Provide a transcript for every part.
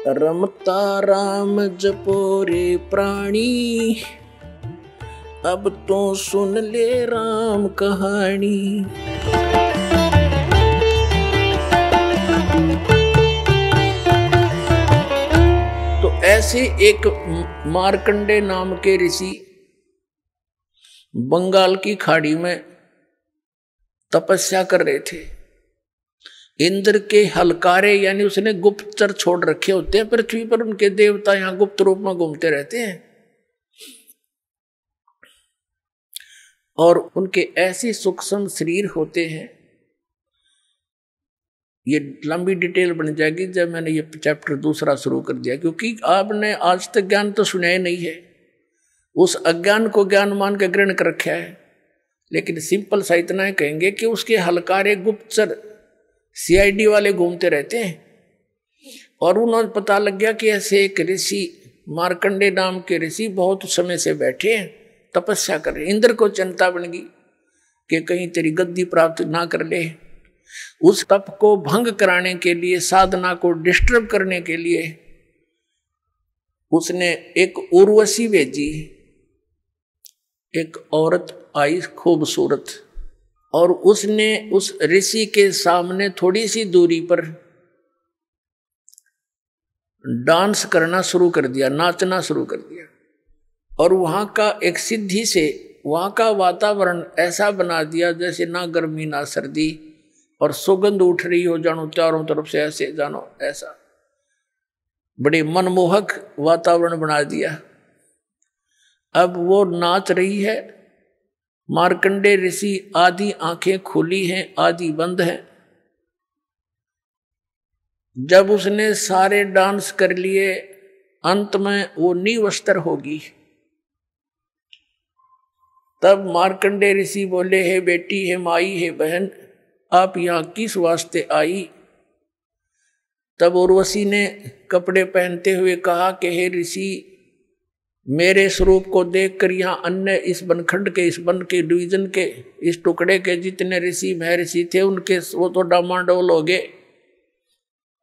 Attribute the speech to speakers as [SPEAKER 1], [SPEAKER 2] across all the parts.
[SPEAKER 1] रमता राम जपो रे प्राणी, अब तो सुन ले राम कहानी। तो ऐसे एक मार्कंडे नाम के ऋषि बंगाल की खाड़ी में तपस्या कर रहे थे। इंद्र के हलकारे यानी उसने गुप्तचर छोड़ रखे होते हैं पृथ्वी पर, उनके देवता यहां गुप्त रूप में घूमते रहते हैं और उनके ऐसे सूक्ष्म शरीर होते हैं। ये लंबी डिटेल बन जाएगी जब मैंने ये चैप्टर दूसरा शुरू कर दिया, क्योंकि आपने आज तक ज्ञान तो सुना ही नहीं है, उस अज्ञान को ज्ञान मान के ग्रहण कर रखा है। लेकिन सिंपल सा इतना है कहेंगे कि उसके हलकारे गुप्तचर सीआईडी वाले घूमते रहते हैं और उन्होंने पता लग गया कि ऐसे एक ऋषि मार्कंडे नाम के ऋषि बहुत समय से बैठे हैं, तपस्या कर रहे। इंद्र को चिंता बन गई कि कहीं तेरी गद्दी प्राप्त ना कर ले। उस तप को भंग कराने के लिए, साधना को डिस्टर्ब करने के लिए उसने एक उर्वशी भेजी। एक औरत आई खूबसूरत, और उसने उस ऋषि के सामने थोड़ी सी दूरी पर डांस करना शुरू कर दिया, नाचना शुरू कर दिया। और वहां का एक सिद्धि से वहां का वातावरण ऐसा बना दिया जैसे ना गर्मी ना सर्दी, और सुगंध उठ रही हो जानो चारों तरफ से, ऐसे जानो ऐसा बड़े मनमोहक वातावरण बना दिया। अब वो नाच रही है। मार्कंडे ऋषि आधी आंखें खुली हैं, आधी बंद हैं। जब उसने सारे डांस कर लिए, अंत में वो निवस्त्र होगी। तब मार्कंडे ऋषि बोले, हे बेटी, हे माई, हे बहन, आप यहां किस वास्ते आई? तब उर्वशी ने कपड़े पहनते हुए कहा कि हे ऋषि, मेरे स्वरूप को देखकर यहाँ अन्य इस बनखंड के, इस वन के, डिवीजन के, इस टुकड़े के जितने ऋषि महर्षि थे उनके वो तो डामाडोल हो गए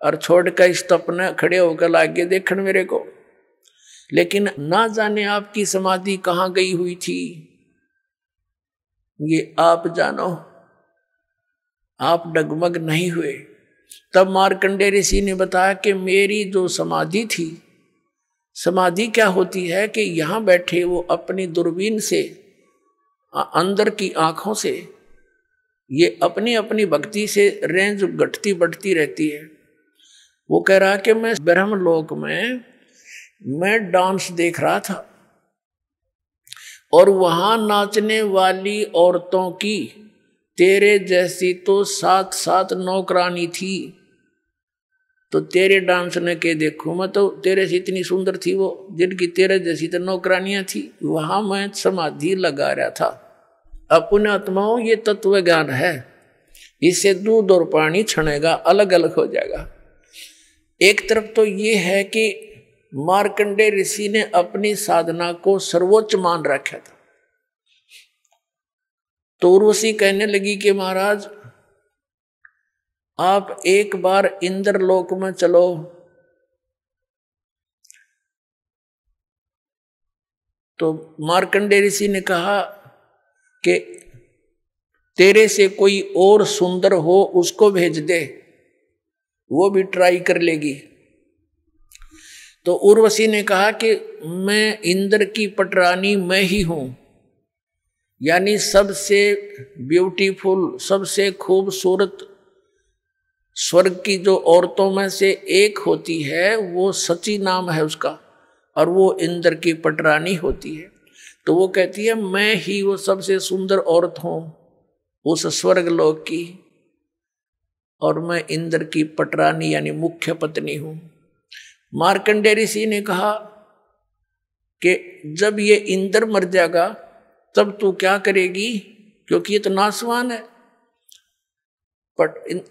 [SPEAKER 1] और छोड़कर इस तपने खड़े होकर लागे देखने मेरे को। लेकिन ना जाने आपकी समाधि कहाँ गई हुई थी, ये आप जानो। आप डगमग नहीं हुए। तब मार्कंडे ऋषि ने बताया कि मेरी जो समाधि थी, समाधि क्या होती है कि यहां बैठे वो अपनी दूरबीन से, अंदर की आंखों से, ये अपनी अपनी भक्ति से रेंज घटती बढ़ती रहती है। वो कह रहा कि मैं ब्रह्मलोक में मैं डांस देख रहा था और वहां नाचने वाली औरतों की तेरे जैसी तो 7-7 नौकरानी थी। तो तेरे डांस ने के देखूं मैं, तो तेरे से इतनी सुंदर थी वो, जिनकी तेरे जैसी तो नौकरानियां थी। वहां मैं समाधि लगा रहा था। अपने आत्माओं, ये तत्व ज्ञान है, इससे दूध और पानी छनेगा, अलग अलग हो जाएगा। एक तरफ तो ये है कि मार्कंडे ऋषि ने अपनी साधना को सर्वोच्च मान रखा था। तो उर्वशी कहने लगी कि महाराज, आप एक बार इंद्रलोक में चलो। तो मार्कंडे ऋषि ने कहा कि तेरे से कोई और सुंदर हो उसको भेज दे, वो भी ट्राई कर लेगी। तो उर्वशी ने कहा कि मैं इंद्र की पटरानी मैं ही हूं, यानी सबसे ब्यूटीफुल, सबसे खूबसूरत स्वर्ग की जो औरतों में से एक होती है, वो सची नाम है उसका, और वो इंद्र की पटरानी होती है। तो वो कहती है मैं ही वो सबसे सुंदर औरत हूं उस स्वर्ग लोक की, और मैं इंद्र की पटरानी यानी मुख्य पत्नी हूं। मार्कंडे ऋषि ने कहा कि जब ये इंद्र मर जाएगा तब तू क्या करेगी, क्योंकि ये तो नासवान है। पर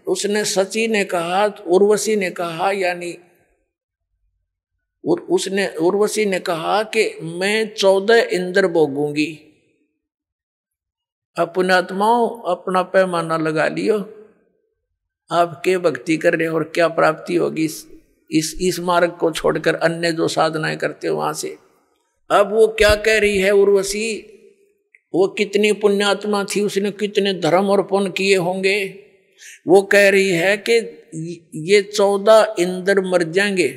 [SPEAKER 1] उसने सची ने कहा, उर्वशी ने कहा, यानी उर्वशी ने कहा कि मैं 14 इंद्र भोगूंगी। अपने आत्माओं, अपना पैमाना लगा लियो, आप क्या भक्ति कर रहे हो और क्या प्राप्ति होगी। इस मार्ग को छोड़कर अन्य जो साधनाएं करते हो वहां से। अब वो क्या कह रही है उर्वशी, वो कितनी पुण्यात्मा थी, उसने कितने धर्म और पुण्य किए होंगे। वो कह रही है कि ये 14 इंद्र मर जाएंगे,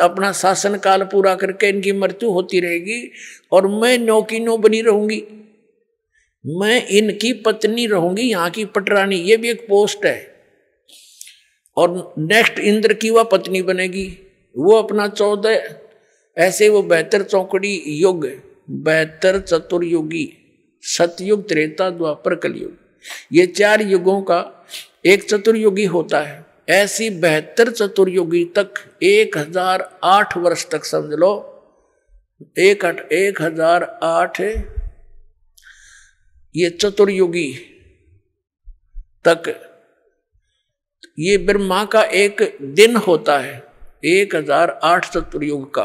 [SPEAKER 1] अपना शासन काल पूरा करके इनकी मृत्यु होती रहेगी और मैं नौ की नौ बनी रहूंगी, मैं इनकी पत्नी रहूंगी, यहाँ की पटरानी, ये भी एक पोस्ट है। और नेक्स्ट इंद्र की वह पत्नी बनेगी, वो अपना 14 ऐसे वो 72 चौकड़ी युग, 72 चतुर्युगी, सतयुग, त्रेता, द्वापर, कलयुग, ये 4 युगों का एक चतुर्युगी होता है। ऐसी 72 चतुर्युगी तक 1008 वर्ष तक समझ लो, 1008 ये चतुर्युगी तक ये ब्रह्मा का एक दिन होता है, 1008 चतुर्युग का।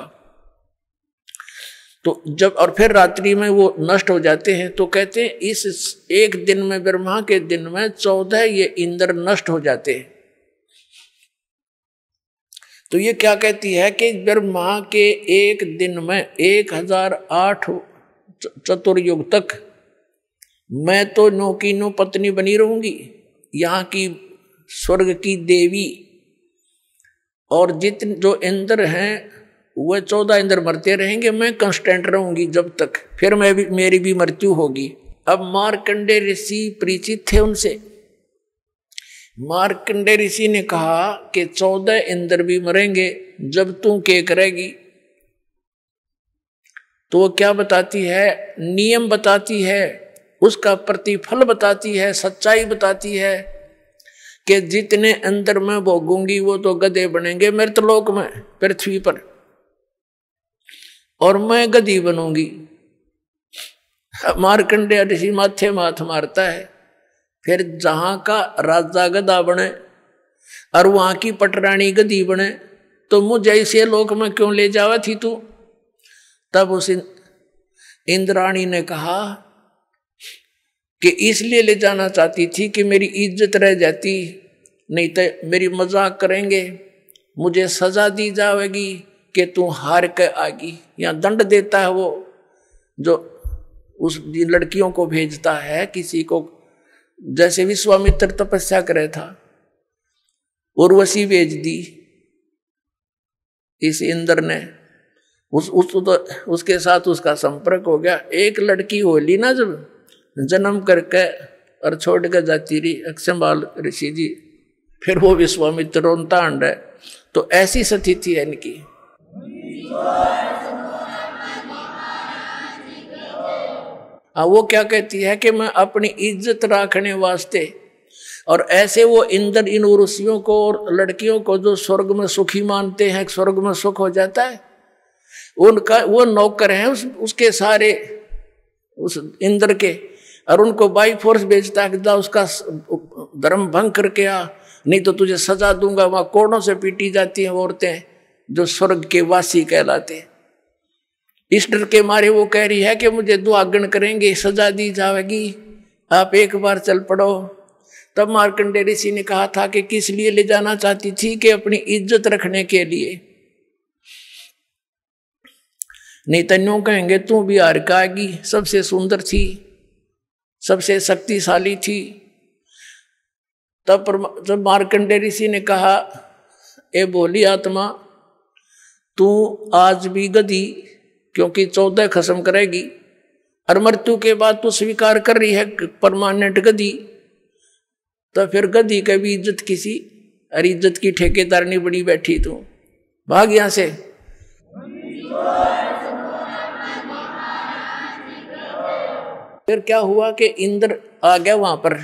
[SPEAKER 1] तो जब और फिर रात्रि में वो नष्ट हो जाते हैं, तो कहते हैं इस एक दिन में, ब्रह्मा के दिन में 14 ये इंद्र नष्ट हो जाते हैं। तो ये क्या कहती है कि ब्रह्मा के एक दिन में 1008 चतुर्युग तक मैं तो नौ की नौ पत्नी बनी रहूंगी, यहाँ की स्वर्ग की देवी, और जितने जो इंद्र हैं वह 14 इंद्र मरते रहेंगे, मैं कांस्टेंट रहूंगी जब तक, फिर मेरी भी मृत्यु होगी। अब मार्कंडे ऋषि परिचित थे उनसे। मार्कंडे ऋषि ने कहा कि 14 इंद्र भी मरेंगे जब तू के करेगी। तो वो क्या बताती है, नियम बताती है, उसका प्रतिफल बताती है, सच्चाई बताती है कि जितने अंदर में भोगूंगी वो तो गधे बनेंगे मृतलोक में, पृथ्वी पर, और मैं गधी बनूंगी। मार्कंडेय ऋषि माथे माथ मारता है, फिर जहां का राजा गधा बने और वहां की पटरानी गधी बने, तो मुझे ऐसे लोक में क्यों ले जावा थी तू। तब उस इंद्राणी ने कहा कि इसलिए ले जाना चाहती थी कि मेरी इज्जत रह जाती, नहीं तो मेरी मजाक करेंगे, मुझे सजा दी जाएगी कि तू हार के आगी। या दंड देता है वो जो उस लड़कियों को भेजता है किसी को, जैसे विश्वामित्र तपस्या करे था, उर्वशी भेज दी इस इंद्र ने, उसके साथ उसका संपर्क हो गया। एक लड़की होली ना जब जन्म करके और छोड़ कर जाती रही अक्षमाल ऋषि जी, फिर वो विश्वामित्र रोनता अंड है। तो ऐसी स्थिति है इनकी। वो क्या कहती है कि मैं अपनी इज्जत रखने वास्ते, और ऐसे वो इंद्र इन ऋषियों को और लड़कियों को जो स्वर्ग में सुखी मानते हैं, स्वर्ग में सुख हो जाता है, उनका वो नौकर है उसके सारे, उस इंद्र के, और उनको बाई फोर्स भेजता है कि जा उसका धर्म भंग करके आ, नहीं तो तुझे सजा दूंगा। वहां कोड़ों से पीटी जाती हैं औरतें जो स्वर्ग के वासी कहलाते। इस डर के मारे वो कह रही है कि मुझे दुआगन करेंगे, सजा दी जाएगी, आप एक बार चल पड़ो। तब मार्कंडेय ऋषि ने कहा था कि किस लिए ले जाना चाहती थी, कि अपनी इज्जत रखने के लिए, नहीं तो यूं कहेंगे तू भी हार के आएगी, सबसे सुंदर थी, सबसे शक्तिशाली थी। तब जब मार्कंडेय ऋषि ने कहा, ए बोली आत्मा, तू आज भी गधी, क्योंकि 14 खत्म करेगी, और मृत्यु के बाद तू स्वीकार कर रही है परमानेंट गधी, तो फिर गधी का भी इज्जत किसी, और इज्जत की ठेकेदार नहीं बनी बैठी, तू भाग यहां से। फिर क्या हुआ कि इंद्र आ गया वहां पर,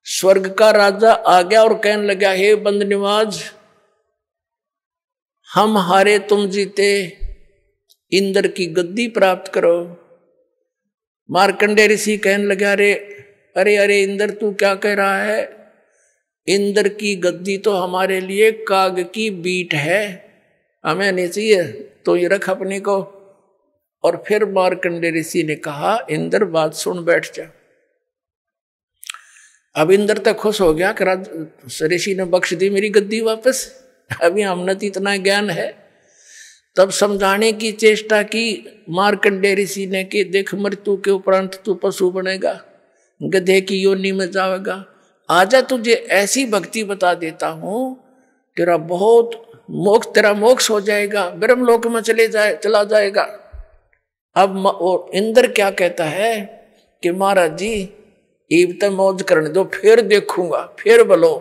[SPEAKER 1] स्वर्ग का राजा आ गया और कहने लगा, हे बंद निवाज, हम हारे तुम जीते, इंद्र की गद्दी प्राप्त करो। मार्कंडेय ऋषि कहने लगा, अरे अरे इंद्र तू क्या कह रहा है, इंद्र की गद्दी तो हमारे लिए काग की बीट है, हमें नहीं चाहिए, तो ये रख अपने को। और फिर मार्कंडेय ऋषि ने कहा, इंद्र बात सुन बैठ जा। अब इंद्र तक खुश हो गया कि ऋषि ने बख्श दी मेरी गद्दी वापस, अभी हमने तो इतना ज्ञान है। तब समझाने की चेष्टा की मार्कंडेय ऋषि ने कि देख, मृत्यु के उपरांत तू पशु बनेगा, गधे की योनि में जाएगा, आजा तुझे ऐसी भक्ति बता देता हूं, तेरा मोक्ष हो जाएगा, ब्रह्मलोक में चला जाएगा। अब और इंद्र क्या कहता है कि महाराज जी इब तक मौज करने दो, फिर देखूंगा, फिर बोलो।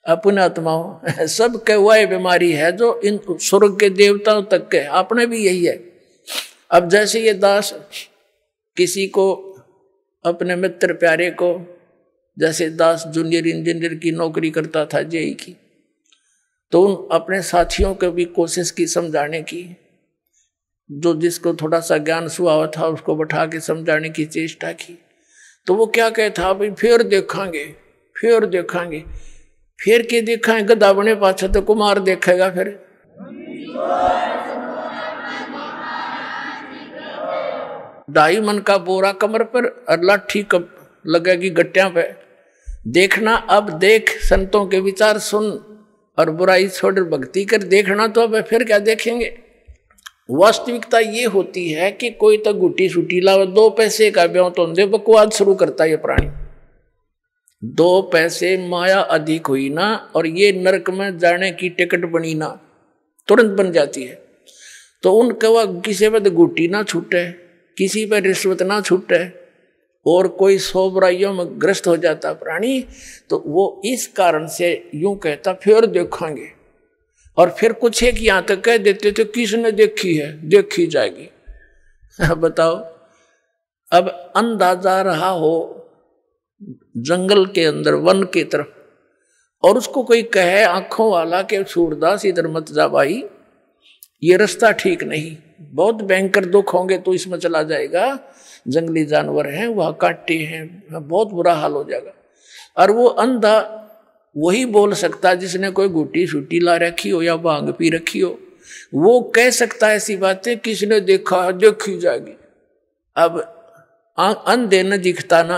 [SPEAKER 1] अपने आत्माओं सब हुआ बीमारी है जो इन स्वर्ग के देवताओं तक के, आपने भी यही है। अब जैसे ये दास किसी को, अपने मित्र प्यारे को, जैसे दास जूनियर इंजीनियर की नौकरी करता था जेई की, तो उन अपने साथियों को भी कोशिश की समझाने की, जो जिसको थोड़ा सा ज्ञान सुहा था उसको बैठा के समझाने की चेष्टा की। तो वो क्या कहता, भाई फिर देखेंगे, फिर देखेंगे, फिर के देखेंगे, गधा बने पाछा तो कुमार देखेगा। फिर ढाई मन का बोरा कमर पर और लाठी कब लगेगी गट्टियां पे। देखना अब देख, संतों के विचार सुन और बुराई छोड़ भक्ति कर। देखना तो अब फिर क्या देखेंगे। वास्तविकता ये होती है कि कोई तो गुटी सुटी लावे, 2 पैसे का ब्यों तो दे, बकवाद शुरू करता है ये प्राणी। 2 पैसे माया अधिक हुई ना, और ये नरक में जाने की टिकट बनी ना, तुरंत बन जाती है। तो उनके वह किसी पर गुटी ना छूटे, किसी पर रिश्वत ना छूटे, और कोई 100 बुराइयों में ग्रस्त हो जाता प्राणी, तो वो इस कारण से यूं कहता फिर देखेंगे। और फिर कुछ एक यहां तक कह देते थे किसने देखी है, देखी जाएगी। बताओ, अब अंधा जा रहा हो जंगल के अंदर, वन की तरफ, और उसको कोई कहे आंखों वाला कि सूरदास इधर मत जा भाई, ये रास्ता ठीक नहीं, बहुत भयंकर दुख होंगे तो इसमें चला जाएगा, जंगली जानवर हैं, वहां कांटे हैं, बहुत बुरा हाल हो जाएगा। और वो अंधा वही बोल सकता जिसने कोई गुटी सूटी ला रखी हो या भांग पी रखी हो, वो कह सकता है ऐसी बातें, किसने देखा है, देखी जाएगी। अब अंधे न दिखता ना,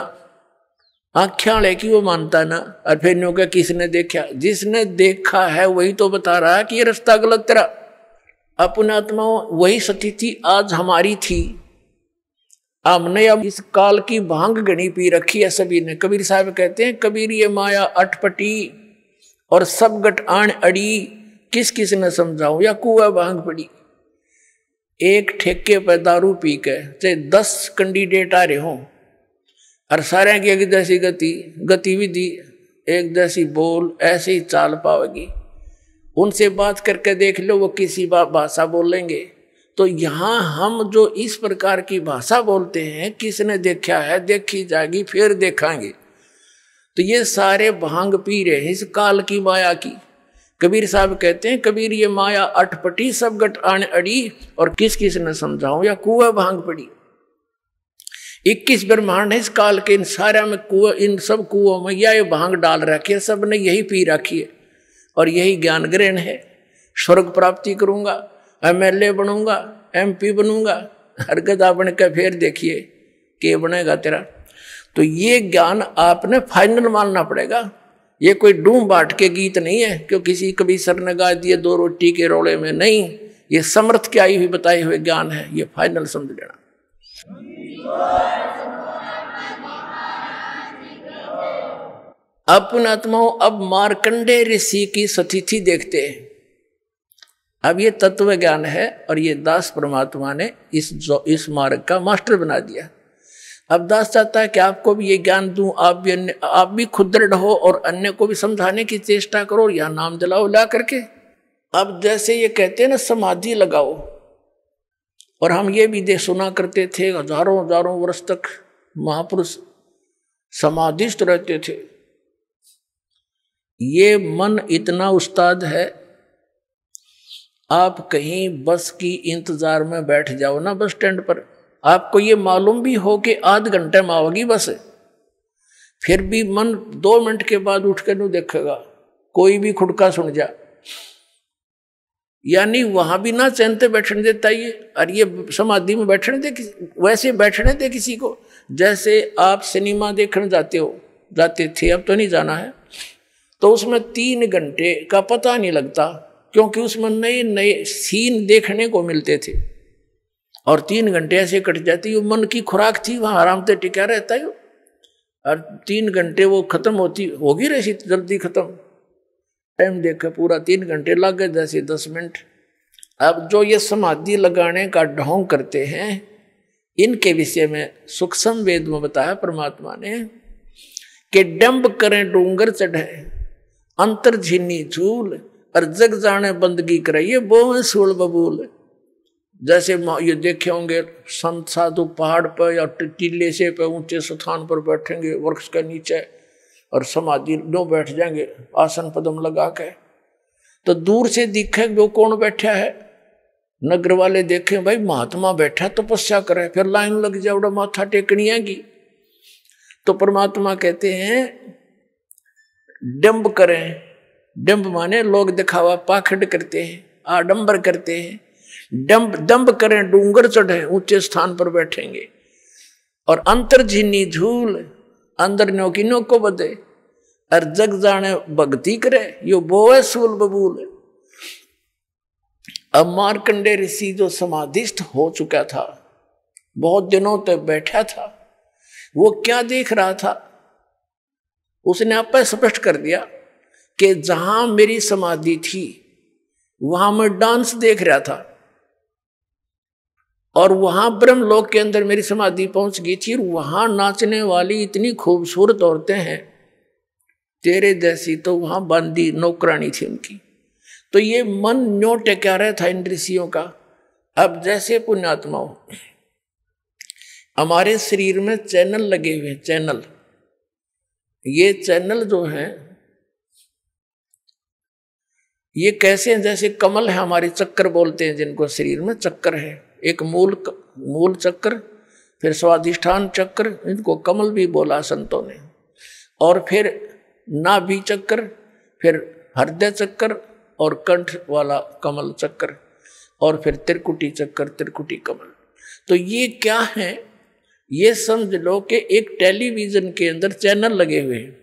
[SPEAKER 1] आँखें वाले की वो मानता ना, और फिर नो क्या किसने देखा, जिसने देखा है वही तो बता रहा है कि ये रास्ता गलत तेरा। अपने आत्मा वही स्थिति आज हमारी थी। हमने अब इस काल की भांग गणी पी रखी है सभी ने। कबीर साहब कहते हैं, कबीर ये माया अटपटी और सब गट आण अड़ी, किस किस ने समझाऊं या कुआ भांग पड़ी। एक ठेके पर दारू पी के चाहे 10 कैंडिडेट आ रहे हों, और सारे की एक जैसी गतिविधि, एक जैसी बोल, ऐसे ही चाल पाओगी। उनसे बात करके देख लो, वो किसी भाषा बोलेंगे। तो यहाँ हम जो इस प्रकार की भाषा बोलते हैं, किसने देखा है, देखी जाएगी, फिर देखेंगे, तो ये सारे भांग पी रहे हैं इस काल की माया की। कबीर साहब कहते हैं, कबीर ये माया अटपटी सब गट आने अड़ी, और किस किस ने समझाऊं या कुआ भांग पड़ी। 21 ब्रह्मांड है इस काल के, इन सारे में कुआ, इन सब कुओं में यह भांग डाल रखी है, सब ने यही पी रखी है, और यही ज्ञान ग्रहण है। स्वर्ग प्राप्ति करूंगा, MLA बनूंगा, MP बनूंगा, हर गधा बन के फिर देखिए के बनेगा तेरा। तो ये ज्ञान आपने फाइनल मानना पड़ेगा। ये कोई डूम बाट के गीत नहीं है क्यों किसी कभी सर ने गा दिए 2 रोटी के रोले में, नहीं, ये समर्थ की आई हुई बताए हुए ज्ञान है, ये फाइनल समझ लेना। अपने आत्माओं, अब मार्कंडेय ऋषि की स्थिति देखते हैं। अब ये तत्व ज्ञान है, और ये दास परमात्मा ने इस मार्ग का मास्टर बना दिया। अब दास चाहता है कि आपको भी ये ज्ञान दूं, आप भी खुद दृढ़ हो और अन्य को भी समझाने की चेष्टा करो, या नाम जलाओ ला करके। अब जैसे ये कहते हैं ना, समाधि लगाओ, और हम ये भी सुना करते थे, हजारों वर्ष तक महापुरुष समाधिस्थ रहते थे। ये मन इतना उस्ताद है, आप कहीं बस की इंतजार में बैठ जाओ ना बस स्टैंड पर, आपको ये मालूम भी हो कि आध घंटे में आओगी बस, फिर भी मन 2 मिनट के बाद उठ कर नहीं देखेगा, कोई भी खुड़का सुन जा, यानी वहां भी ना चैन से बैठने देता ये। और ये समाधि में बैठने दे, वैसे बैठने दे किसी को, जैसे आप सिनेमा देखने जाते थे, अब तो नहीं जाना है, तो उसमें 3 घंटे का पता नहीं लगता, क्योंकि उसमें नए नए सीन देखने को मिलते थे और 3 घंटे ऐसे कट जाती। वो मन की खुराक थी, वहां आराम से टिका रहता है और 3 घंटे वो खत्म होगी रही जल्दी खत्म। टाइम देखे पूरा 3 घंटे लग गए जैसे 10 मिनट। अब जो ये समाधि लगाने का ढोंग करते हैं, इनके विषय में सूक्ष्म वेद में बताया परमात्मा ने कि डंब करें डूंगर चढ़े अंतर झीनी झूल और जग जाने बंदगी करे ये बोवे सूल बबूल। जैसे ये देखे होंगे संत साधु पहाड़ पर या टीले से पे ऊंचे स्थान पर बैठेंगे वृक्ष के नीचे और समाधि लो बैठ जाएंगे आसन पदम लगा के, तो दूर से दिखे वो कौन बैठा है। नगर वाले देखे भाई महात्मा बैठा तपस्या करे, फिर लाइन लग जाए उड़ा माथा टेकनिया की। तो परमात्मा कहते हैं डंब करें, डंब माने लोग दिखावा पाखंड करते हैं, आडंबर करते हैं। दंब करें डूंगर चढ़े ऊंचे स्थान पर बैठेंगे और अंतर झीनी झूल अंदर नो को बदे और जग जाने भक्ति करे यो बोए सूल बबूल। अब मार्कंडे ऋषि जो समाधिस्थ हो चुका था, बहुत दिनों तक बैठा था, वो क्या देख रहा था, उसने आप स्पष्ट कर दिया कि जहां मेरी समाधि थी वहां मैं डांस देख रहा था और वहां ब्रह्मलोक के अंदर मेरी समाधि पहुंच गई थी। वहां नाचने वाली इतनी खूबसूरत औरतें हैं तेरे जैसी, तो वहां बांदी नौकरानी थी उनकी। तो ये मन न्यो टेका रहा था इन ऋषियों का। अब जैसे पुण्यात्माओं हमारे शरीर में चैनल लगे हुए, चैनल, ये चैनल जो हैं ये कैसे हैं, जैसे कमल है हमारे, चक्कर बोलते हैं जिनको, शरीर में चक्कर है, एक मूल चक्र, फिर स्वाधिष्ठान चक्र, इनको कमल भी बोला संतों ने, और फिर नाभि चक्र, फिर हृदय चक्र और कंठ वाला कमल चक्र, और फिर त्रिकुटी चक्र, त्रिकुटी कमल। तो ये क्या है, ये समझ लो कि एक टेलीविजन के अंदर चैनल लगे हुए हैं।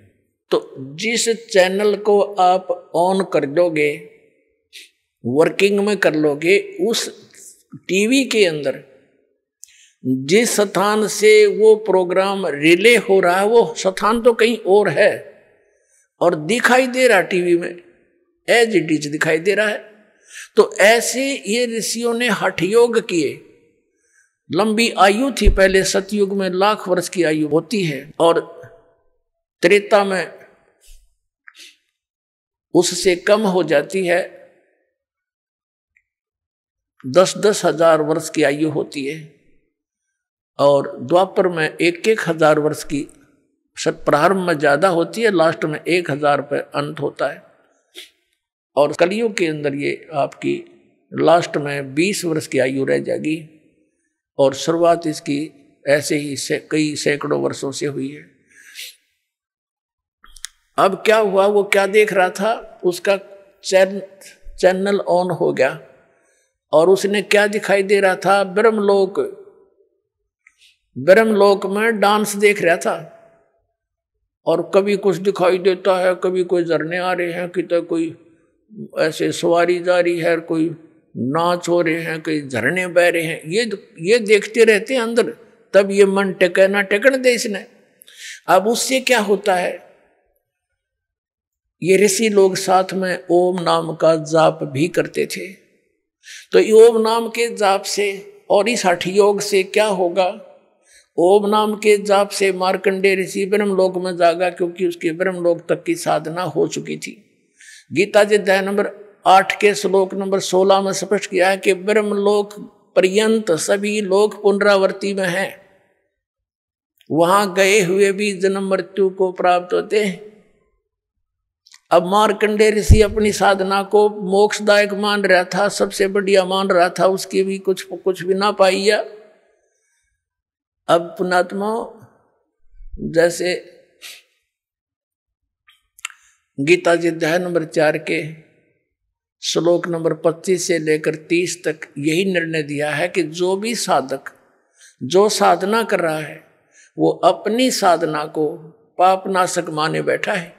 [SPEAKER 1] तो जिस चैनल को आप ऑन कर दोगे, वर्किंग में कर लोगे, उस टीवी के अंदर जिस स्थान से वो प्रोग्राम रिले हो रहा है वो स्थान तो कहीं और है और दिखाई दे रहा टीवी में, एज इट इज दिखाई दे रहा है। तो ऐसे ये ऋषियों ने हठ योग किए। लंबी आयु थी पहले, सतयुग में 1,00,000 वर्ष की आयु होती है और त्रेता में उससे कम हो जाती है, 10-10 हजार वर्ष की आयु होती है, और द्वापर में 1-1 हजार वर्ष की प्रारंभ में ज्यादा होती है, लास्ट में 1,000 पे अंत होता है। और कलियुग के अंदर ये आपकी लास्ट में 20 वर्ष की आयु रह जाएगी और शुरुआत इसकी ऐसे ही कई सैकड़ों वर्षों से हुई है। अब क्या हुआ, वो क्या देख रहा था, उसका चैनल ऑन हो गया और उसने क्या दिखाई दे रहा था, ब्रह्मलोक में डांस देख रहा था। और कभी कुछ दिखाई देता है, कभी कोई झरने आ रहे हैं, कितना कोई ऐसे सवारी जा रही है, कोई नाच हो रहे हैं, कोई झरने बह रहे हैं, ये देखते रहते हैं अंदर। तब ये मन टेके ना टेकन दे इसने। अब उससे क्या होता है, ये ऋषि लोग साथ में ओम नाम का जाप भी करते थे। तो ओम नाम के जाप से और इस हठ योग से क्या होगा, ओम नाम के जाप से मार्कंडे ऋषि ब्रह्मलोक में जागा, क्योंकि उसके ब्रह्मलोक तक की साधना हो चुकी थी। गीता जी अध्याय नंबर 8 के श्लोक नंबर 16 में स्पष्ट किया है कि ब्रह्मलोक पर्यंत सभी लोग पुनरावृत्ति में हैं, वहां गए हुए भी जन्म मृत्यु को प्राप्त होते हैं। अब मार्कंडे ऋषि अपनी साधना को मोक्षदायक मान रहा था, सबसे बढ़िया मान रहा था, उसकी भी कुछ भी ना पाइया। अब पुणात्मा जैसे गीता जी अध्याय नंबर 4 के श्लोक नंबर 25 से लेकर 30 तक यही निर्णय दिया है कि जो भी साधक जो साधना कर रहा है वो अपनी साधना को पापनाशक माने बैठा है।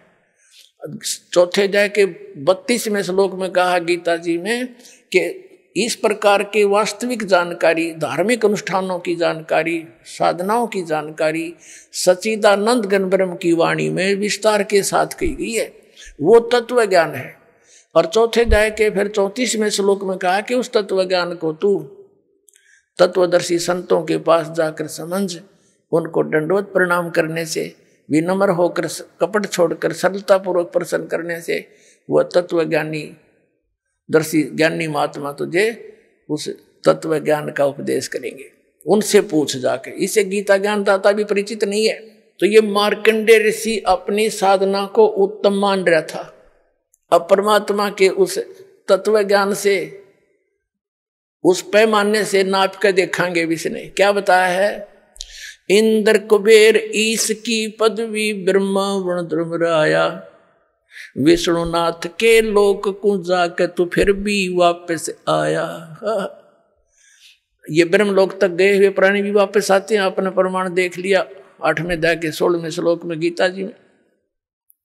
[SPEAKER 1] चौथे अध्याय के 32वें श्लोक में कहा गीता जी में कि इस प्रकार के वास्तविक जानकारी, धार्मिक अनुष्ठानों की जानकारी, साधनाओं की जानकारी सच्चिदानंद घन ब्रह्म की वाणी में विस्तार के साथ कही गई है, वो तत्व ज्ञान है। और चौथे अध्याय के फिर 34वें श्लोक में कहा कि उस तत्व ज्ञान को तू तत्वदर्शी संतों के पास जाकर समझ, उनको दंडवत प्रणाम करने से, विनम्र होकर, कपट छोड़कर सरलता पूर्वक प्रसन्न करने से वह तत्व ज्ञानी दर्शी ज्ञानी महात्मा तुझे उस तत्व ज्ञान का उपदेश करेंगे। उनसे पूछ जाके, इसे गीता ज्ञानदाता भी परिचित नहीं है। तो ये मार्कंडेय ऋषि अपनी साधना को उत्तम मान रहा था। अब परमात्मा के उस तत्व ज्ञान से, उस पैमाने से नाप कर देखेंगे। विष्णु ने क्या बताया है? इंद्र कुबेर ईश की पदवी ब्रह्मा वर्ण धर्मराया, विष्णुनाथ के लोक को जाकर तू फिर भी वापस आया। ये ब्रह्म लोक तक गए हुए प्राणी भी वापस आते हैं। आपने प्रमाण देख लिया 8वें अध्याय के 16वें श्लोक में गीता जी में।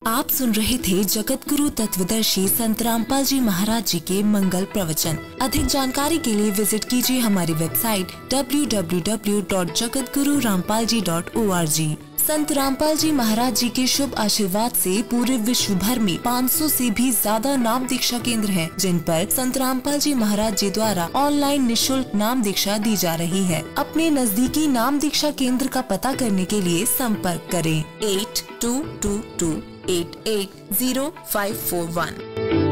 [SPEAKER 2] आप सुन रहे थे जगत गुरु तत्वदर्शी संत रामपाल जी महाराज जी के मंगल प्रवचन। अधिक जानकारी के लिए विजिट कीजिए हमारी वेबसाइट www.jagatgururampalji.org। संत रामपाल जी महाराज जी के शुभ आशीर्वाद से पूरे विश्व भर में 500 से भी ज्यादा नाम दीक्षा केंद्र हैं, जिन पर संत रामपाल जी महाराज जी द्वारा ऑनलाइन निशुल्क नाम दीक्षा दी जा रही है। अपने नजदीकी नाम दीक्षा केंद्र का पता करने के लिए संपर्क करें 8222880541।